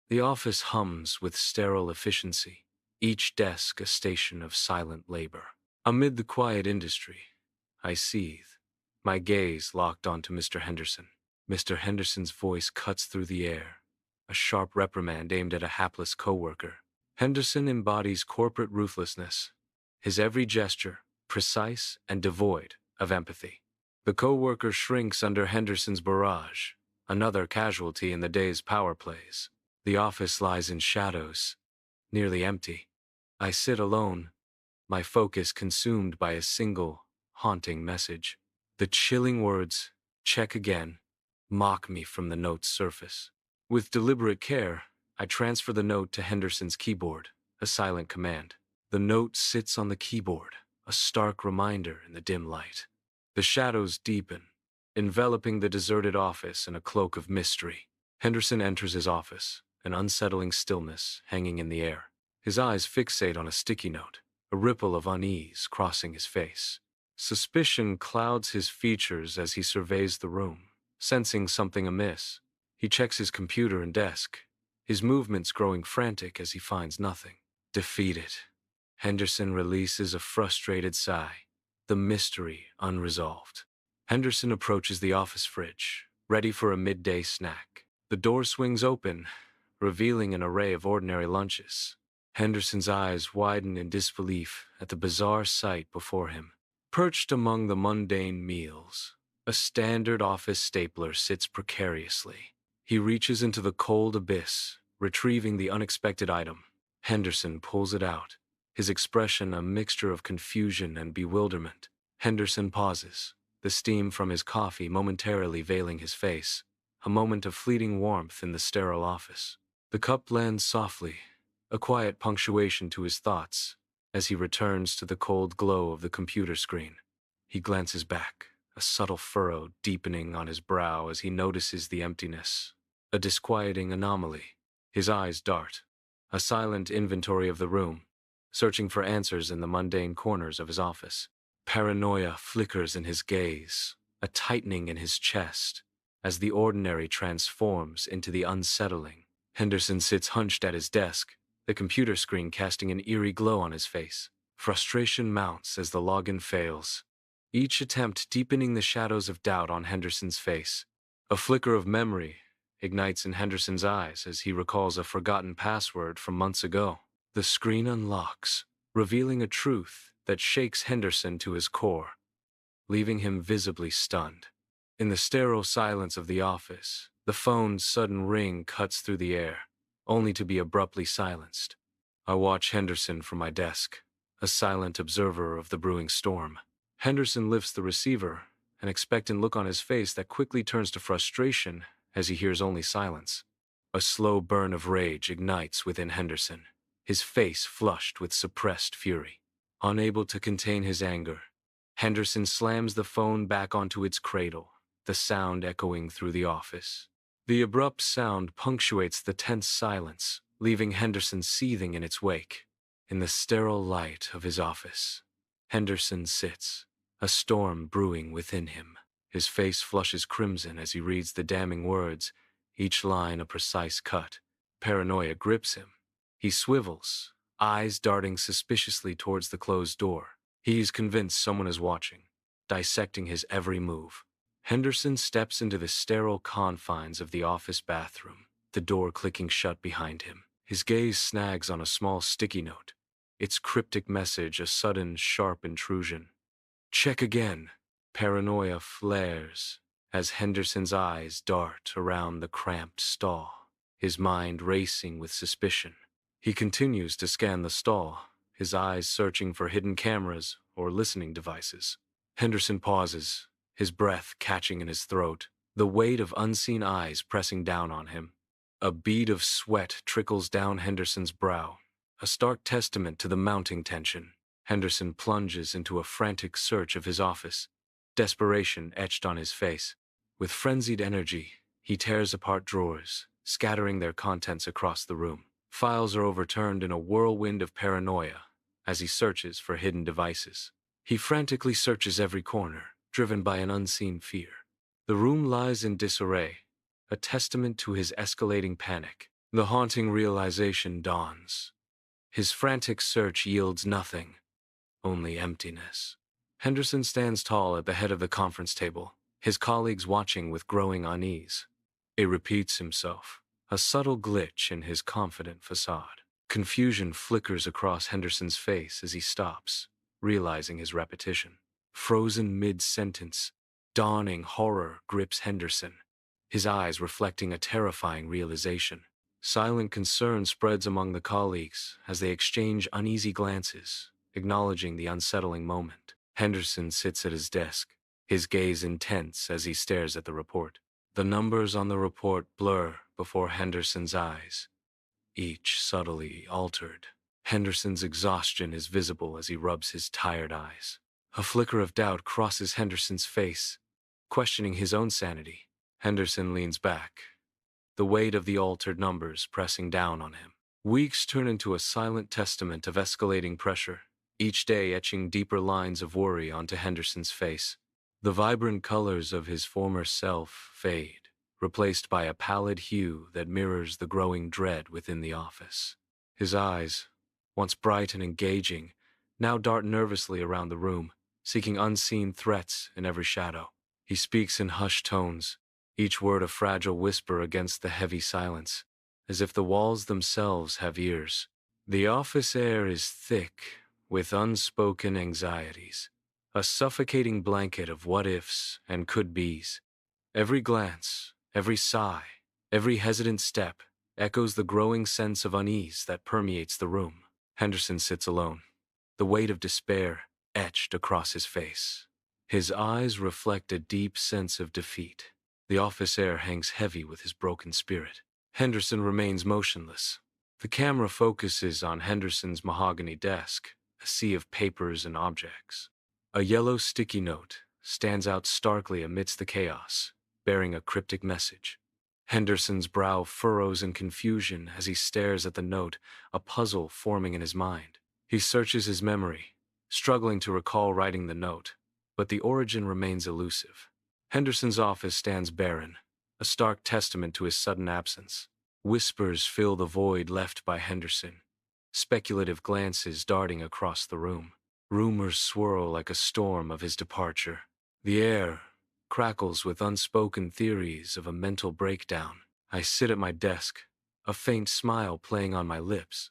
The office hums with sterile efficiency, each desk a station of silent labor. Amid the quiet industry, I seethe, my gaze locked onto Mr. Henderson. Mr. Henderson's voice cuts through the air, a sharp reprimand aimed at a hapless coworker. Henderson embodies corporate ruthlessness, his every gesture precise and devoid of empathy. The coworker shrinks under Henderson's barrage, another casualty in the day's power plays. The office lies in shadows, nearly empty. I sit alone, my focus consumed by a single, haunting message. The chilling words, "check again," mock me from the note's surface. With deliberate care, I transfer the note to Henderson's keyboard, a silent command. The note sits on the keyboard, a stark reminder in the dim light. The shadows deepen, enveloping the deserted office in a cloak of mystery. Henderson enters his office, an unsettling stillness hanging in the air. His eyes fixate on a sticky note, a ripple of unease crossing his face. Suspicion clouds his features as he surveys the room. Sensing something amiss, he checks his computer and desk, his movements growing frantic as he finds nothing. Defeated, Henderson releases a frustrated sigh, the mystery unresolved. Henderson approaches the office fridge, ready for a midday snack. The door swings open, revealing an array of ordinary lunches. Henderson's eyes widen in disbelief at the bizarre sight before him. Perched among the mundane meals, a standard office stapler sits precariously. He reaches into the cold abyss, retrieving the unexpected item. Henderson pulls it out, his expression a mixture of confusion and bewilderment. Henderson pauses, the steam from his coffee momentarily veiling his face, a moment of fleeting warmth in the sterile office. The cup lands softly, a quiet punctuation to his thoughts, as he returns to the cold glow of the computer screen. He glances back, a subtle furrow deepening on his brow as he notices the emptiness, a disquieting anomaly. His eyes dart, a silent inventory of the room, searching for answers in the mundane corners of his office. Paranoia flickers in his gaze, a tightening in his chest, as the ordinary transforms into the unsettling. Henderson sits hunched at his desk, the computer screen casting an eerie glow on his face. Frustration mounts as the login fails, each attempt deepening the shadows of doubt on Henderson's face. A flicker of memory ignites in Henderson's eyes as he recalls a forgotten password from months ago. The screen unlocks, revealing a truth that shakes Henderson to his core, leaving him visibly stunned. In the sterile silence of the office, the phone's sudden ring cuts through the air, only to be abruptly silenced. I watch Henderson from my desk, a silent observer of the brewing storm. Henderson lifts the receiver, an expectant look on his face that quickly turns to frustration as he hears only silence. A slow burn of rage ignites within Henderson, his face flushed with suppressed fury. Unable to contain his anger, Henderson slams the phone back onto its cradle, the sound echoing through the office. The abrupt sound punctuates the tense silence, leaving Henderson seething in its wake. In the sterile light of his office, Henderson sits, a storm brewing within him. His face flushes crimson as he reads the damning words, each line a precise cut. Paranoia grips him. He swivels, eyes darting suspiciously towards the closed door. He is convinced someone is watching, dissecting his every move. Henderson steps into the sterile confines of the office bathroom, the door clicking shut behind him. His gaze snags on a small sticky note, its cryptic message a sudden, sharp intrusion. "Check again." Paranoia flares as Henderson's eyes dart around the cramped stall, his mind racing with suspicion. He continues to scan the stall, his eyes searching for hidden cameras or listening devices. Henderson pauses, his breath catching in his throat, the weight of unseen eyes pressing down on him. A bead of sweat trickles down Henderson's brow, a stark testament to the mounting tension. Henderson plunges into a frantic search of his office, desperation etched on his face. With frenzied energy, he tears apart drawers, scattering their contents across the room. Files are overturned in a whirlwind of paranoia as he searches for hidden devices. He frantically searches every corner, driven by an unseen fear. The room lies in disarray, a testament to his escalating panic. The haunting realization dawns. His frantic search yields nothing, only emptiness. Henderson stands tall at the head of the conference table, his colleagues watching with growing unease. It repeats himself, a subtle glitch in his confident facade. Confusion flickers across Henderson's face as he stops, realizing his repetition. Frozen mid-sentence, dawning horror grips Henderson, his eyes reflecting a terrifying realization. Silent concern spreads among the colleagues as they exchange uneasy glances, acknowledging the unsettling moment. Henderson sits at his desk, his gaze intense as he stares at the report. The numbers on the report blur before Henderson's eyes, each subtly altered. Henderson's exhaustion is visible as he rubs his tired eyes. A flicker of doubt crosses Henderson's face, questioning his own sanity. Henderson leans back, the weight of the altered numbers pressing down on him. Weeks turn into a silent testament of escalating pressure, each day etching deeper lines of worry onto Henderson's face. The vibrant colors of his former self fade, replaced by a pallid hue that mirrors the growing dread within the office. His eyes, once bright and engaging, now dart nervously around the room, seeking unseen threats in every shadow. He speaks in hushed tones, each word a fragile whisper against the heavy silence, as if the walls themselves have ears. The office air is thick with unspoken anxieties, a suffocating blanket of what-ifs and could-bes. Every glance, every sigh, every hesitant step echoes the growing sense of unease that permeates the room. Henderson sits alone, the weight of despair etched across his face. His eyes reflect a deep sense of defeat. The office air hangs heavy with his broken spirit. Henderson remains motionless. The camera focuses on Henderson's mahogany desk, a sea of papers and objects. A yellow sticky note stands out starkly amidst the chaos, bearing a cryptic message. Henderson's brow furrows in confusion as he stares at the note, a puzzle forming in his mind. He searches his memory, struggling to recall writing the note, but the origin remains elusive. Henderson's office stands barren, a stark testament to his sudden absence. Whispers fill the void left by Henderson, speculative glances darting across the room. Rumors swirl like a storm of his departure. The air crackles with unspoken theories of a mental breakdown. I sit at my desk, a faint smile playing on my lips,